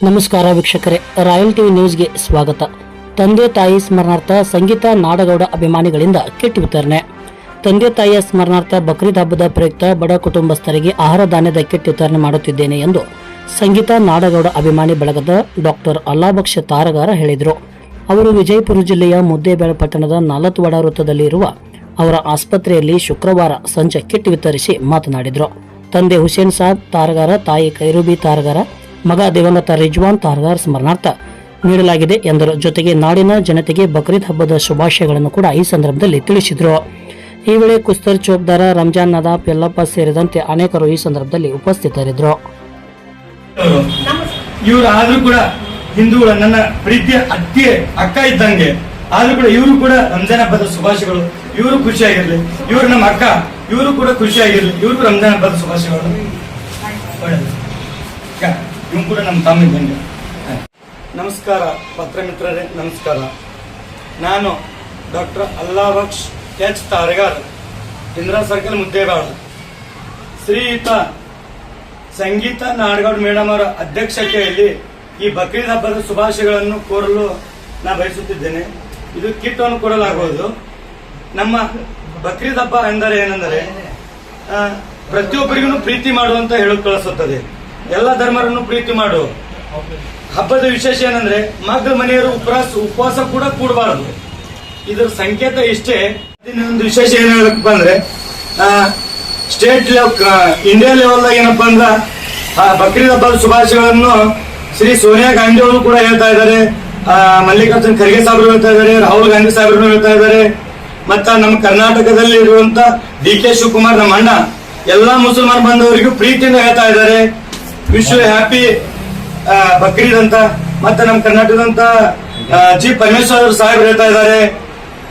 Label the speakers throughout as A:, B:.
A: ನಮಸ್ಕಾರ ವೀಕ್ಷಕರೇ, royal TV ನ್ಯೂಸ್ಗೆ ಸ್ವಾಗತ. ತಂದೆ ತಾಯಿ ಸ್ಮರಣಾರ್ಥ ಸಂಗೀತ ನಾಡಗೌಡ ಅಭಿಮಾನಿಗಳಿಂದ ಕಿಟ್ ವಿತರಣೆ. ತಂದೆ ತಾಯಿಯ ಸ್ಮರಣಾರ್ಥ ಬಕ್ರೀದ್ ಹಬ್ಬದ ಪ್ರಯುಕ್ತ ಬಡ ಕುಟುಂಬಸ್ಥರಿಗೆ ಆಹಾರ ಧಾನ್ಯದ ಕಿಟ್ ವಿತರಣೆ ಮಾಡುತ್ತಿದ್ದೇನೆ ಎಂದು ಸಂಗೀತ ನಾಡಗೌಡ ಅಭಿಮಾನಿ ಬಳಗದ ಡಾಕ್ಟರ್ ಅಲ್ಲಾಬಕ್ಷ ತಾರಗಾರ ಹೇಳಿದರು. ಅವರು ವಿಜಯಪುರ ಜಿಲ್ಲೆಯ ಮುದ್ದೇಬೇಳೆ ಪಟ್ಟಣದ ನಾಲತ್ವಾಡ ವೃತ್ತದಲ್ಲಿ ಇರುವ ಅವರ ಆಸ್ಪತ್ರೆಯಲ್ಲಿ ಶುಕ್ರವಾರ ಸಂಜೆ ಕಿಟ್ ವಿತರಿಸಿ ಮಾತನಾಡಿದರು. ತಂದೆ ಹುಸೇನ್ ಸಾಬ್ ತಾರಗಾರ, ತಾಯಿ ಕೈರುಬಿ ತಾರಗಾರ, ಮಗ ದಿವಂಗತ ರಿಜ್ವಾನ್ ತಾರಗಾರ್ ಸ್ಮರಣಾರ್ಥ ನೀಡಲಾಗಿದೆ ಎಂದರು. ಜೊತೆಗೆ ನಾಡಿನ ಜನತೆಗೆ ಬಕ್ರೀದ್ ಹಬ್ಬದ ಶುಭಾಶಯಗಳನ್ನು ಕೂಡ ಈ ಸಂದರ್ಭದಲ್ಲಿ ತಿಳಿಸಿದರು. ಈ ವೇಳೆ ಕುಸ್ತರ್ ಚೌಕ್ದಾರ, ರಂಜಾನ್ ನದಾಫ್, ಯಲ್ಲಪ್ಪ ಸೇರಿದಂತೆ ಅನೇಕರು ಈ ಸಂದರ್ಭದಲ್ಲಿ ಉಪಸ್ಥಿತರಿದ್ದರು.
B: ಇವರು ಆದ್ರೂ ಕೂಡ ಹಿಂದೂಗಳ ನನ್ನ ಪ್ರೀತಿಯ ಅಕ್ಕ ಇದ್ದಂಗೆ, ಆದ್ರೂ ಕೂಡ ಇವರು ಕೂಡ ರಂಜಾನ್ ಹಬ್ಬದ ಶುಭಾಶಯಗಳು. ಇವರು ಖುಷಿಯಾಗಿರ್ಲಿ, ಇವರು ನಮ್ಮ ಅಕ್ಕ, ಇವರು ಕೂಡ ಖುಷಿಯಾಗಿರ್ಲಿ, ಇವ್ರಿಗೂ ರಂಜಾನ್ ಹಬ್ಬದ ಶುಭಾಶಯಗಳು. ಇವ್ ಕೂಡ ನಮ್ಮ ತಮ್ಮ ಇದ್ದಂಗೆ. ನಮಸ್ಕಾರ ಪತ್ರ ಮಿತ್ರರೇ, ನಮಸ್ಕಾರ. ನಾನು doctor Allabaksh H ತಾರಗಾರ್, Indira circle, Muddebihal. ಶ್ರೀಯುತ ಸಂಗೀತ ನಾಡಗೌಡ ಮೇಡಮ್ ಅವರ ಅಧ್ಯಕ್ಷತೆಯಲ್ಲಿ ಈ ಬಕ್ರೀದ್ ಹಬ್ಬದ ಶುಭಾಶಯಗಳನ್ನು ಕೋರಲು ನಾ ಬಯಸುತ್ತಿದ್ದೇನೆ. ಇದು ಕಿಟ್ ಅನ್ನು ಕೊಡಲಾಗುವುದು. ನಮ್ಮ ಬಕ್ರೀದ್ ಹಬ್ಬ ಎಂದರೆ ಏನೆಂದರೆ ಪ್ರತಿಯೊಬ್ಬರಿಗೂ ಪ್ರೀತಿ ಮಾಡುವಂತ ಹೇಳಕ್ ಕಳಿಸುತ್ತದೆ. ಎಲ್ಲ ಧರ್ಮರನ್ನು ಪ್ರೀತಿ ಮಾಡು. ಹಬ್ಬದ ವಿಶೇಷ ಏನಂದ್ರೆ ಮಗಳ ಮನೆಯವರು ಉಪವಾಸ ಕೂಡ ಕೂಡಬಾರದು. ಇದರ ಸಂಕೇತ ಇಷ್ಟೇ. ಒಂದು ವಿಶೇಷ ಏನ್ ಹೇಳಪ್ಪ ಅಂದ್ರೆ ಸ್ಟೇಟ್ ಇಂಡಿಯಾ ಲೆವೆಲ್ದಾಗ ಏನಪ್ಪಾ ಅಂದ್ರ ಬಕ್ರೀದ್ ಹಬ್ಬದ ಶುಭಾಶಯಗಳನ್ನು ಶ್ರೀ ಸೋನಿಯಾ ಗಾಂಧಿ ಅವರು ಕೂಡ ಹೇಳ್ತಾ ಇದ್ದಾರೆ, ಮಲ್ಲಿಕಾರ್ಜುನ್ ಖರ್ಗೆ ಸಾಹೇಬರು ಹೇಳ್ತಾ ಇದ್ದಾರೆ, ರಾಹುಲ್ ಗಾಂಧಿ ಸಾಹೇಬರು ಹೇಳ್ತಾ ಇದ್ದಾರೆ, ಮತ್ತ ನಮ್ಮ ಕರ್ನಾಟಕದಲ್ಲಿ ಇರುವಂತ DK ಶಿವಕುಮಾರ್ ನಮ್ಮ ಅಣ್ಣ ಎಲ್ಲಾ ಮುಸಲ್ಮಾನ್ ಬಂದವರಿಗೂ ಪ್ರೀತಿಯಿಂದ ಹೇಳ್ತಾ ಇದ್ದಾರೆ, ವಿಶ್ ಯು ಹ್ಯಾಪಿ ಬಕ್ರೀದ್ ಅಂತ. ಮತ್ತೆ ನಮ್ಮ ಕರ್ನಾಟಕದಂತ G ಪರಮೇಶ್ವರ್ ಸಾಹೇಬ್ ಹೇಳ್ತಾ ಇದ್ದಾರೆ,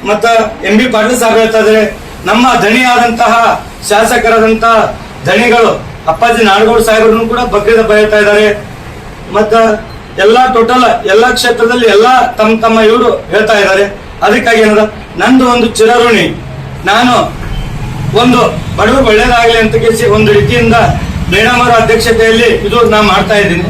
B: ಮತ್ತ MB ಪಾಟೀಲ್ ಸಾಹೇಬ್ ಹೇಳ್ತಾ ಇದ್ದಾರೆ. ನಮ್ಮ ಧಣಿಯಾದಂತಹ ಶಾಸಕರಾದಂತ ಧಣಿಗಳು ಅಪ್ಪಾಜಿ ನಾಡಗೌಡ ಸಾಹೇಬರನ್ನು ಕೂಡ ಬಕ್ರೀದ್ ಹಬ್ಬ ಹೇಳ್ತಾ ಇದ್ದಾರೆ. ಮತ್ತ ಎಲ್ಲಾ ಟೋಟಲ್ ಎಲ್ಲಾ ಕ್ಷೇತ್ರದಲ್ಲಿ ಎಲ್ಲಾ ತಮ್ಮ ಇವರು ಹೇಳ್ತಾ ಇದ್ದಾರೆ. ಅದಕ್ಕಾಗಿ ಏನದ ನಂದು ಒಂದು ಚಿರಋಣಿ, ನಾನು ಒಂದು ಬಡವರು ಒಳ್ಳೇದಾಗಲಿ ಅಂತ ಕೇಳಿಸಿ ಒಂದು ರೀತಿಯಿಂದ ಮೇಡಮ್ ಅವರ ಅಧ್ಯಕ್ಷತೆಯಲ್ಲಿ ಇದು ನಾ ಮಾಡ್ತಾ ಇದ್ದೀನಿ.